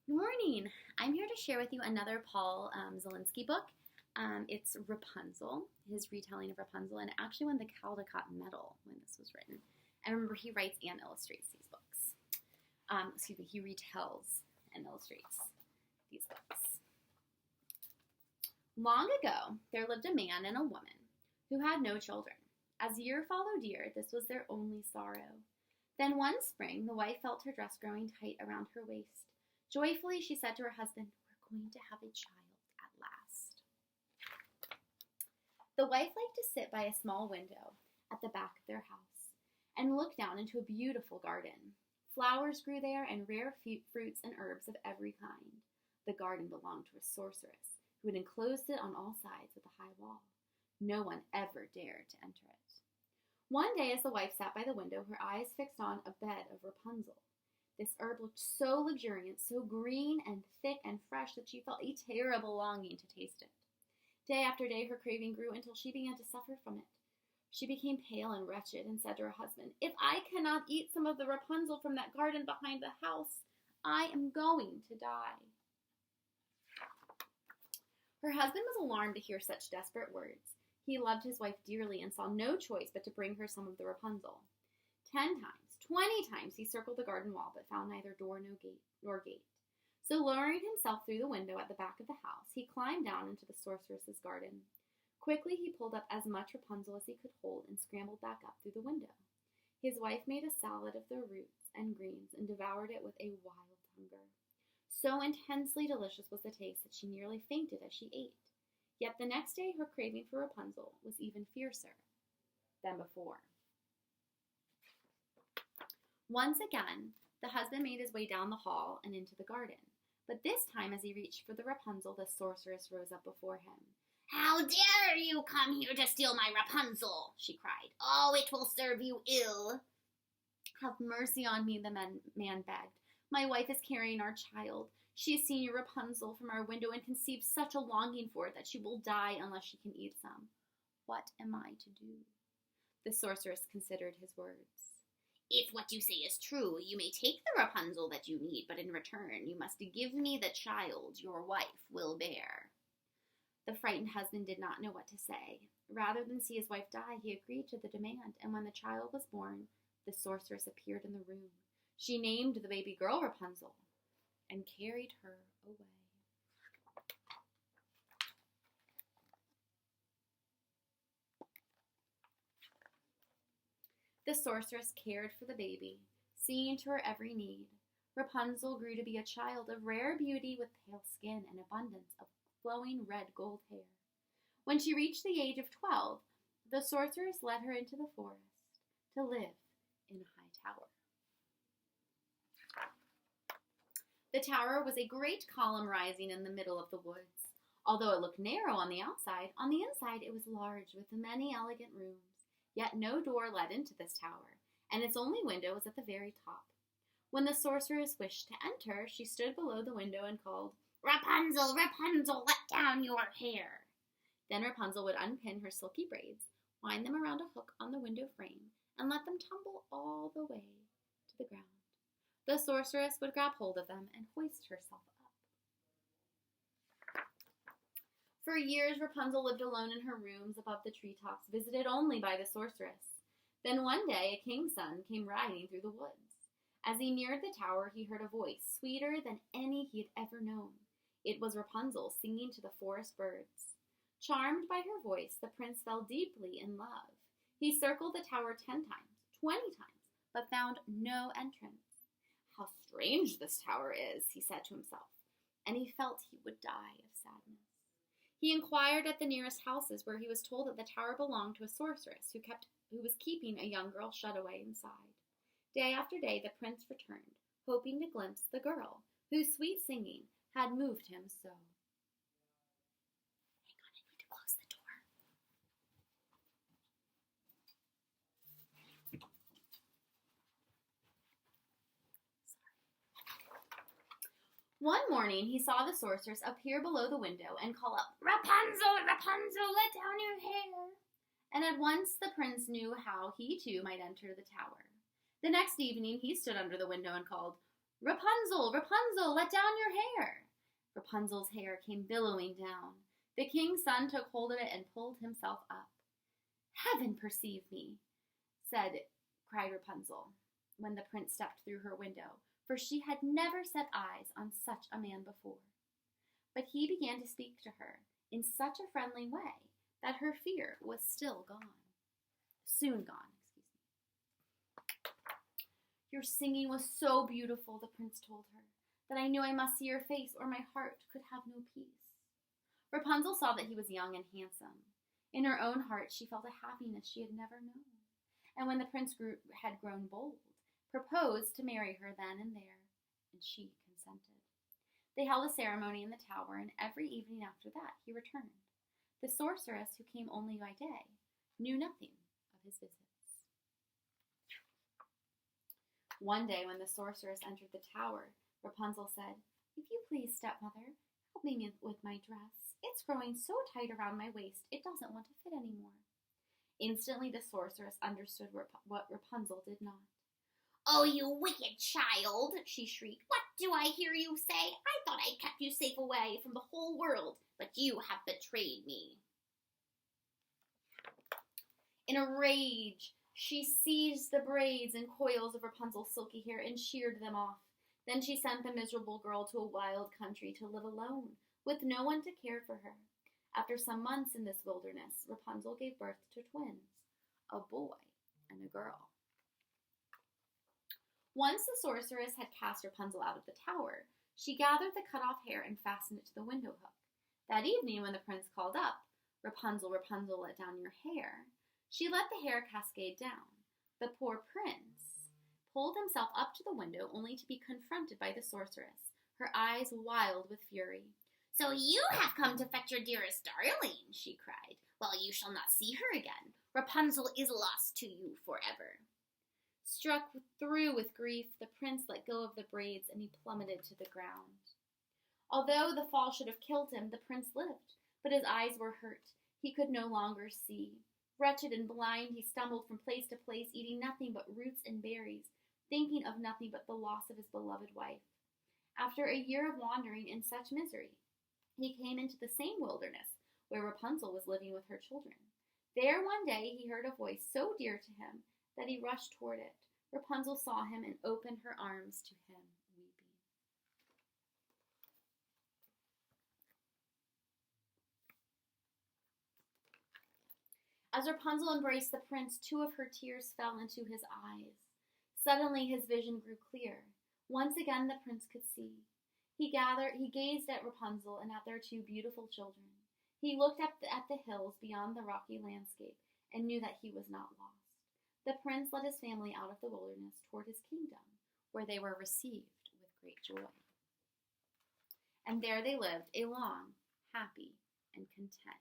Good morning. I'm here to share with you another Paul Zelinsky book. It's Rapunzel, his retelling of Rapunzel, and it actually won the Caldecott Medal when this was written. And remember, he writes and illustrates these books. He retells and illustrates these books. Long ago, there lived a man and a woman who had no children. As year followed year, this was their only sorrow. Then one spring, the wife felt her dress growing tight around her waist. Joyfully, she said to her husband, "We're going to have a child at last." The wife liked to sit by a small window at the back of their house and look down into a beautiful garden. Flowers grew there and rare fruits and herbs of every kind. The garden belonged to a sorceress who had enclosed it on all sides with a high wall. No one ever dared to enter it. One day, as the wife sat by the window, her eyes fixed on a bed of Rapunzel. This herb looked so luxuriant, so green and thick and fresh that she felt a terrible longing to taste it. Day after day her craving grew until she began to suffer from it. She became pale and wretched and said to her husband, "If I cannot eat some of the Rapunzel from that garden behind the house, I am going to die." Her husband was alarmed to hear such desperate words. He loved his wife dearly and saw no choice but to bring her some of the Rapunzel. 10 times, 20 times he circled the garden wall, but found neither door nor gate. So lowering himself through the window at the back of the house, he climbed down into the sorceress's garden. Quickly he pulled up as much Rapunzel as he could hold and scrambled back up through the window. His wife made a salad of the roots and greens and devoured it with a wild hunger. So intensely delicious was the taste that she nearly fainted as she ate. Yet the next day her craving for Rapunzel was even fiercer than before. Once again, the husband made his way down the hall and into the garden. But this time, as he reached for the Rapunzel, the sorceress rose up before him. "How dare you come here to steal my Rapunzel?" she cried. "Oh, it will serve you ill." "Have mercy on me," the man begged. "My wife is carrying our child. She has seen your Rapunzel from our window and conceived such a longing for it that she will die unless she can eat some. What am I to do?" The sorceress considered his words. "If what you say is true, you may take the Rapunzel that you need, but in return you must give me the child your wife will bear." The frightened husband did not know what to say. Rather than see his wife die, he agreed to the demand, and when the child was born, the sorceress appeared in the room. She named the baby girl Rapunzel and carried her away. The sorceress cared for the baby, seeing to her every need. Rapunzel grew to be a child of rare beauty with pale skin and abundance of flowing red gold hair. When she reached the age of 12, the sorceress led her into the forest to live in a high tower. The tower was a great column rising in the middle of the woods. Although it looked narrow on the outside, on the inside it was large with many elegant rooms. Yet no door led into this tower, and its only window was at the very top. When the sorceress wished to enter, she stood below the window and called, "Rapunzel, Rapunzel, let down your hair." Then Rapunzel would unpin her silky braids, wind them around a hook on the window frame, and let them tumble all the way to the ground. The sorceress would grab hold of them and hoist herself up. For years, Rapunzel lived alone in her rooms above the treetops, visited only by the sorceress. Then one day, a king's son came riding through the woods. As he neared the tower, he heard a voice sweeter than any he had ever known. It was Rapunzel singing to the forest birds. Charmed by her voice, the prince fell deeply in love. He circled the tower 10 times, 20 times, but found no entrance. "How strange this tower is," he said to himself, and he felt he would die of sadness. He inquired at the nearest houses, where he was told that the tower belonged to a sorceress who was keeping a young girl shut away inside. Day after day the prince returned, hoping to glimpse the girl, whose sweet singing had moved him so. Hang on, I need to close the door. One morning he saw the sorceress appear below the window and call up, "Rapunzel, Rapunzel, let down your hair." And at once the prince knew how he too might enter the tower. The next evening he stood under the window and called, "Rapunzel, Rapunzel, let down your hair!" Rapunzel's hair came billowing down. The king's son took hold of it and pulled himself up. "Heaven perceive me," cried Rapunzel, when the prince stepped through her window, for she had never set eyes on such a man before. But he began to speak to her in such a friendly way that her fear was soon gone. "Your singing was so beautiful," the prince told her, "that I knew I must see your face or my heart could have no peace." Rapunzel saw that he was young and handsome. In her own heart she felt a happiness she had never known, and when the prince had grown bold, proposed to marry her then and there, and she consented. They held a ceremony in the tower, and every evening after that he returned. The sorceress, who came only by day, knew nothing of his visits. One day when the sorceress entered the tower, Rapunzel said, "If you please, stepmother, help me with my dress. It's growing so tight around my waist it doesn't want to fit anymore." Instantly the sorceress understood what Rapunzel did not. "Oh, you wicked child," she shrieked. "What do I hear you say? I thought I kept you safe away from the whole world, but you have betrayed me." In a rage, she seized the braids and coils of Rapunzel's silky hair and sheared them off. Then she sent the miserable girl to a wild country to live alone, with no one to care for her. After some months in this wilderness, Rapunzel gave birth to twins, a boy and a girl. Once the sorceress had cast Rapunzel out of the tower, she gathered the cut-off hair and fastened it to the window hook. That evening, when the prince called up, "Rapunzel, Rapunzel, let down your hair," she let the hair cascade down. The poor prince pulled himself up to the window only to be confronted by the sorceress, her eyes wild with fury. "So you have come to fetch your dearest darling," she cried. "Well, you shall not see her again. Rapunzel is lost to you forever." Struck through with grief, the prince let go of the braids and he plummeted to the ground. Although the fall should have killed him, the prince lived, but his eyes were hurt. He could no longer see. Wretched and blind, he stumbled from place to place, eating nothing but roots and berries, thinking of nothing but the loss of his beloved wife. After a year of wandering in such misery, he came into the same wilderness where Rapunzel was living with her children. There one day he heard a voice so dear to him that he rushed toward it. Rapunzel saw him and opened her arms to him, weeping. As Rapunzel embraced the prince, 2 of her tears fell into his eyes. Suddenly his vision grew clear. Once again the prince could see. He gazed at Rapunzel and at their 2 beautiful children. He looked up at the hills beyond the rocky landscape and knew that he was not lost. The prince led his family out of the wilderness toward his kingdom, where they were received with great joy. And there they lived a long, happy, and content